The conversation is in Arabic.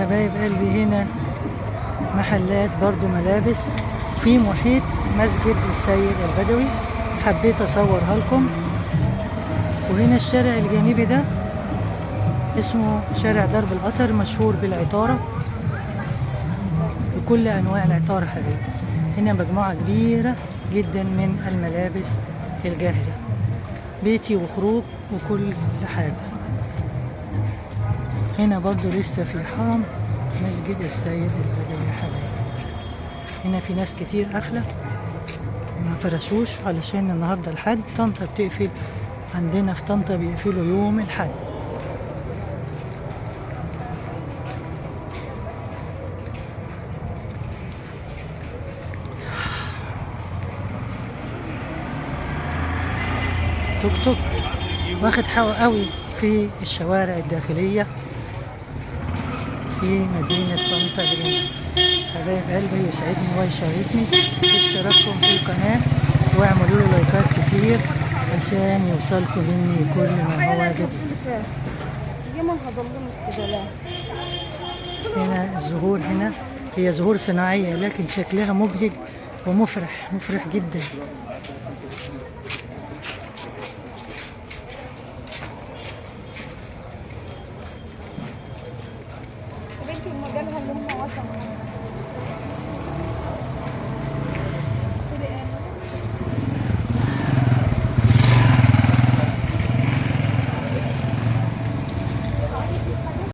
حبايب قلبي هنا محلات برضو ملابس في محيط مسجد السيد البدوي، حبيت اصورها لكم. وهنا الشارع الجانبي ده اسمه شارع درب القطر، مشهور بالعطارة بكل انواع العطارة حبايبي. هنا مجموعة كبيرة جدا من الملابس الجاهزة، بيتي وخروج وكل حاجة. هنا برضو لسه في حرم مسجد السيد البدوي يا حبايبي. هنا في ناس كتير قافلة ما فرشوش علشان النهاردة الحد. طنطا بتقفل، عندنا في طنطا بيقفلوا يوم الحد. توك توك واخد حقه قوي في الشوارع الداخلية في مدينة طنطا جرين. حبايب قلبي يسعدني ويشرفني اشتراككم في القناة واعملوا لي لايكات كتير عشان يوصلكم مني كل ما هو جديد. هنا الزهور، هنا هي زهور صناعية لكن شكلها مبهج ومفرح، مفرح جدا.